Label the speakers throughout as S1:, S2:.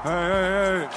S1: Hey.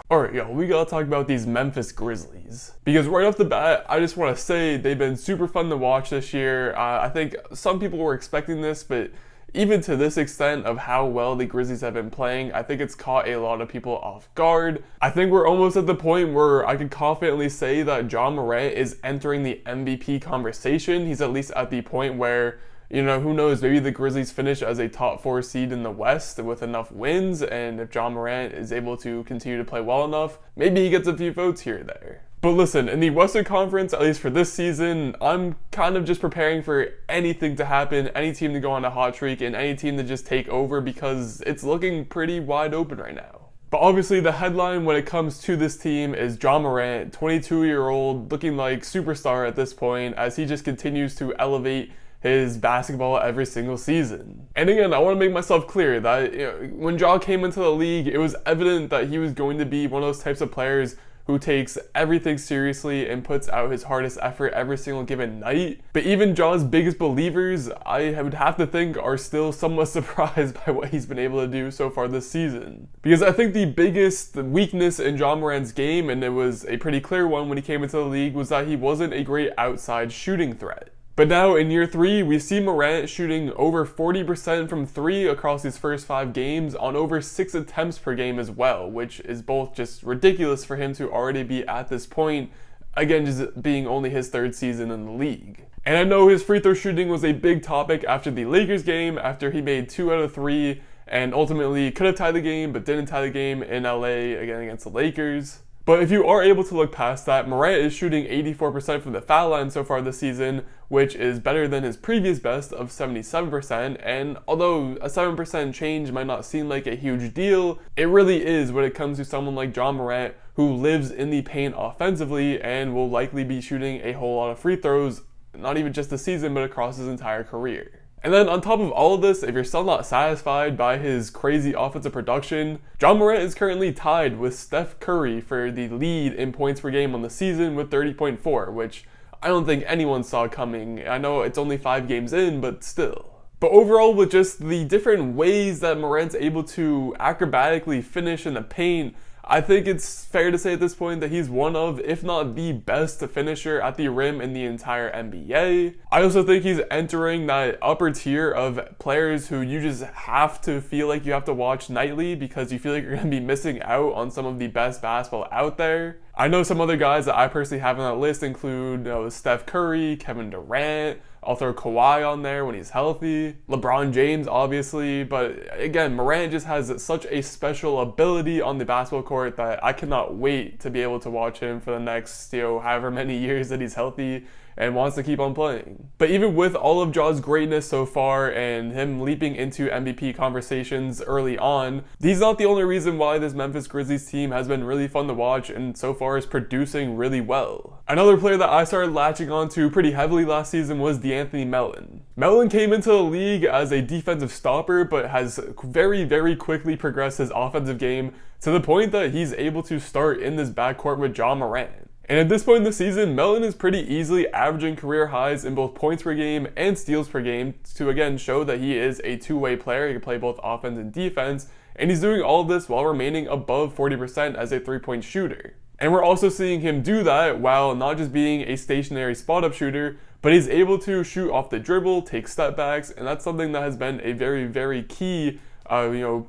S2: Alright, yo, we gotta talk about these Memphis Grizzlies. Because right off the bat, I just want to say they've been super fun to watch this year. I think some people were expecting this, but even to this extent of how well the Grizzlies have been playing, I think it's caught a lot of people off guard. I think we're almost at the point where I can confidently say that Ja Morant is entering the MVP conversation. He's at least at the point where, you know, who knows, maybe the Grizzlies finish as a top 4 seed in the West with enough wins, and if Ja Morant is able to continue to play well enough, maybe he gets a few votes here or there. But listen, in the Western Conference, at least for this season, I'm kind of just preparing for anything to happen, any team to go on a hot streak, and any team to just take over because it's looking pretty wide open right now. But obviously the headline when it comes to this team is Ja Morant, 22-year-old, looking like superstar at this point as he just continues to elevate his basketball every single season. And again, I want to make myself clear that, you know, when Ja came into the league, it was evident that he was going to be one of those types of players who takes everything seriously and puts out his hardest effort every single given night. But even Ja's biggest believers, I would have to think, are still somewhat surprised by what he's been able to do so far this season. Because I think the biggest weakness in Ja Morant's game, and it was a pretty clear one when he came into the league, was that he wasn't a great outside shooting threat. But now in year 3, we see Morant shooting over 40% from 3 across his first 5 games on over 6 attempts per game as well, which is both just ridiculous for him to already be at this point, again just being only his 3rd season in the league. And I know his free throw shooting was a big topic after the Lakers game, after he made 2 out of 3 and ultimately could have tied the game but didn't tie the game in LA again against the Lakers. But if you are able to look past that, Morant is shooting 84% from the foul line so far this season, which is better than his previous best of 77%, and although a 7% change might not seem like a huge deal, it really is when it comes to someone like Ja Morant who lives in the paint offensively and will likely be shooting a whole lot of free throws, not even just this season, but across his entire career. And then on top of all of this, if you're still not satisfied by his crazy offensive production, Ja Morant is currently tied with Steph Curry for the lead in points per game on the season with 30.4, which I don't think anyone saw coming. I know it's only 5 games in, but still. But overall, with just the different ways that Morant's able to acrobatically finish in the paint, I think it's fair to say at this point that he's one of, if not the best finisher at the rim in the entire NBA. I also think he's entering that upper tier of players who you just have to feel like you have to watch nightly because you feel like you're going to be missing out on some of the best basketball out there. I know some other guys that I personally have on that list include, you know, Steph Curry, Kevin Durant. I'll throw Kawhi on there when he's healthy. LeBron James, obviously. But again, Morant just has such a special ability on the basketball court that I cannot wait to be able to watch him for the next, you know, however many years that he's healthy and wants to keep on playing. But even with all of Ja's greatness so far and him leaping into MVP conversations early on, he's not the only reason why this Memphis Grizzlies team has been really fun to watch and so far is producing really well. Another player that I started latching onto pretty heavily last season was D'Anthony Melton. Melton came into the league as a defensive stopper but has very quickly progressed his offensive game to the point that he's able to start in this backcourt with Ja Morant. And at this point in the season, Melton is pretty easily averaging career highs in both points per game and steals per game to again show that he is a two-way player. He can play both offense and defense, and he's doing all of this while remaining above 40% as a three-point shooter. And we're also seeing him do that while not just being a stationary spot-up shooter, but he's able to shoot off the dribble, take step backs, and that's something that has been a very key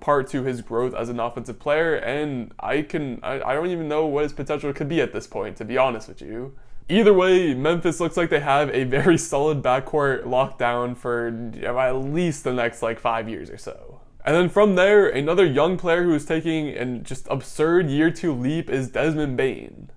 S2: part to his growth as an offensive player, and I don't even know what his potential could be at this point, to be honest with you. Either way, Memphis looks like they have a very solid backcourt locked down for at least the next 5 years or so. And then from there, another young player who is taking an just absurd year 2 leap is Desmond Bane.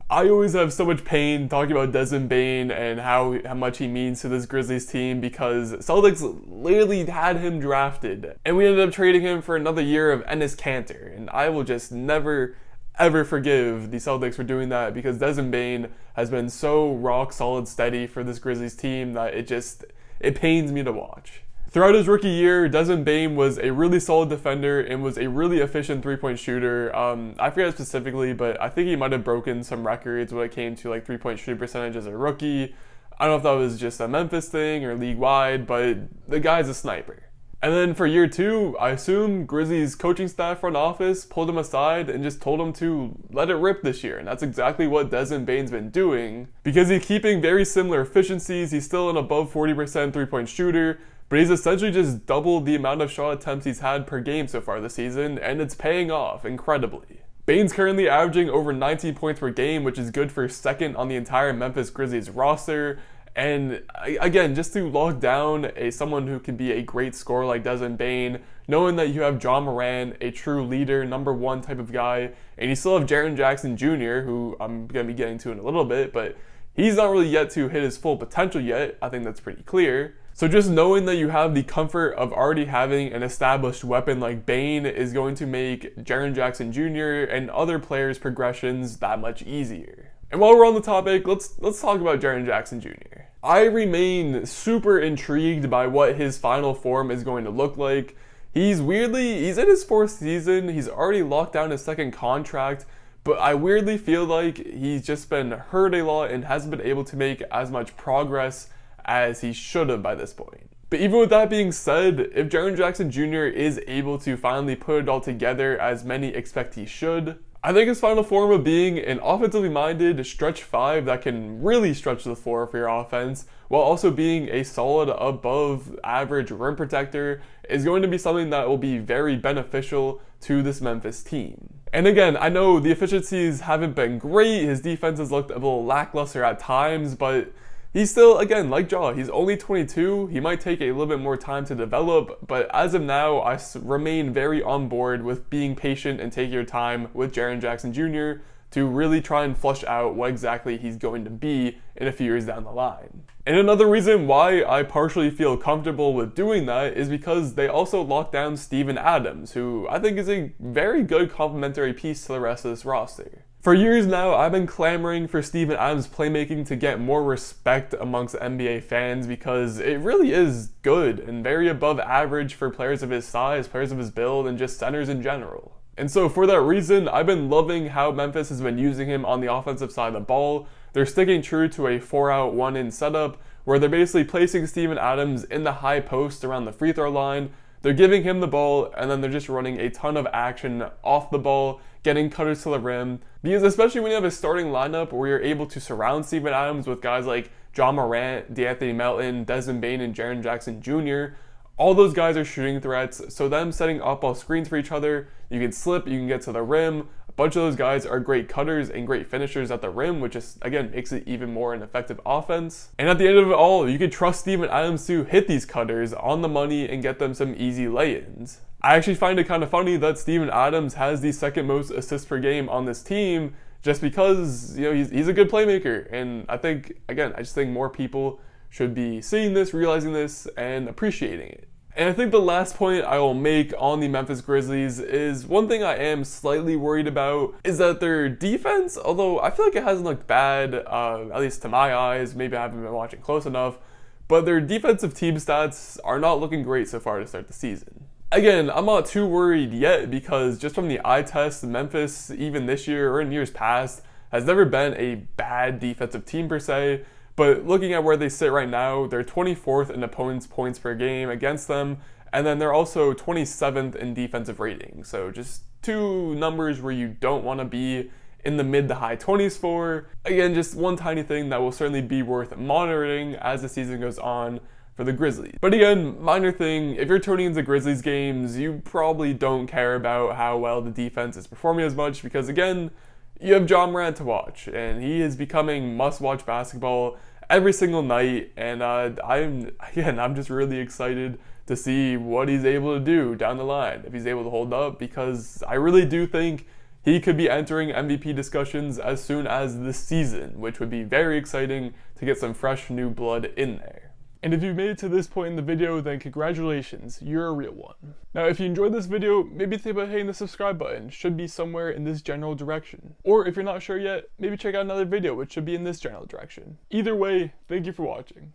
S2: I always have so much pain talking about Desmond Bane and how much he means to this Grizzlies team because Celtics literally had him drafted and we ended up trading him for another year of Enes Kanter, and I will just never ever forgive the Celtics for doing that because Desmond Bane has been so rock solid steady for this Grizzlies team that it pains me to watch. Throughout his rookie year, Desmond Bane was a really solid defender and was a really efficient three-point shooter. I forget specifically, but I think he might have broken some records when it came to three-point shooting percentage as a rookie. I don't know if that was just a Memphis thing or league-wide, but the guy's a sniper. And then for year 2, I assume Grizzlies coaching staff, front office pulled him aside and just told him to let it rip this year. And that's exactly what Desmond Bane's been doing, because he's keeping very similar efficiencies. He's still an above 40% three-point shooter, but he's essentially just doubled the amount of shot attempts he's had per game so far this season, and it's paying off incredibly. Bane's currently averaging over 19 points per game, which is good for second on the entire Memphis Grizzlies roster. And again, just to lock down someone who can be a great scorer like Desmond Bane, knowing that you have John Morant, a true leader, number one type of guy, and you still have Jaren Jackson Jr., who I'm going to be getting to in a little bit, but he's not really yet to hit his full potential yet. I think that's pretty clear. So just knowing that you have the comfort of already having an established weapon like Bane is going to make Jaren Jackson Jr. and other players' progressions that much easier. And while we're on the topic, let's talk about Jaren Jackson Jr. I remain super intrigued by what his final form is going to look like. He's in his 4th season, he's already locked down his 2nd contract, but I weirdly feel like he's just been hurt a lot and hasn't been able to make as much progress as he should have by this point. But even with that being said, if Jaren Jackson Jr. is able to finally put it all together as many expect he should, I think his final form of being an offensively minded stretch 5 that can really stretch the floor for your offense, while also being a solid above average rim protector, is going to be something that will be very beneficial to this Memphis team. And again, I know the efficiencies haven't been great, his defense has looked a little lackluster at times, but he's still, again, like Ja, he's only 22, he might take a little bit more time to develop, but as of now, I remain very on board with being patient and taking your time with Jaren Jackson Jr. to really try and flush out what exactly he's going to be in a few years down the line. And another reason why I partially feel comfortable with doing that is because they also locked down Steven Adams, who I think is a very good complementary piece to the rest of this roster. For years now, I've been clamoring for Steven Adams' playmaking to get more respect amongst NBA fans because it really is good and very above average for players of his size, players of his build, and just centers in general. And so for that reason, I've been loving how Memphis has been using him on the offensive side of the ball. They're sticking true to a 4-out, 1-in setup where they're basically placing Steven Adams in the high post around the free throw line. They're giving him the ball, and then they're just running a ton of action off the ball, getting cutters to the rim. Because especially when you have a starting lineup where you're able to surround Steven Adams with guys like John Morant, D'Anthony Melton, Desmond Bane, and Jaren Jackson Jr., all those guys are shooting threats, so them setting up all screens for each other, you can slip, you can get to the rim. A bunch of those guys are great cutters and great finishers at the rim, which is, again, makes it even more an effective offense. And at the end of it all, you can trust Steven Adams to hit these cutters on the money and get them some easy lay-ins. I actually find it kind of funny that Steven Adams has the 2nd most assists per game on this team just because, he's a good playmaker. And I think, again, I just think more people should be seeing this, realizing this, and appreciating it. And I think the last point I will make on the Memphis Grizzlies is one thing I am slightly worried about is that their defense, although I feel like it hasn't looked bad, at least to my eyes, maybe I haven't been watching close enough, but their defensive team stats are not looking great so far to start the season. Again, I'm not too worried yet because just from the eye test, Memphis, even this year or in years past, has never been a bad defensive team per se. But looking at where they sit right now, they're 24th in opponents' points per game against them, and then they're also 27th in defensive rating. So just 2 numbers where you don't want to be in the mid to high 20s for. Again, just one tiny thing that will certainly be worth monitoring as the season goes on for the Grizzlies. But again, minor thing, if you're tuning into Grizzlies games, you probably don't care about how well the defense is performing as much because, again, you have John Morant to watch, and he is becoming must-watch basketball every single night, and I'm just really excited to see what he's able to do down the line, if he's able to hold up, because I really do think he could be entering MVP discussions as soon as this season, which would be very exciting to get some fresh new blood in there. And if you've made it to this point in the video, then congratulations, you're a real one. Now, if you enjoyed this video, maybe think about hitting the subscribe button, should be somewhere in this general direction. Or if you're not sure yet, maybe check out another video which should be in this general direction. Either way, thank you for watching.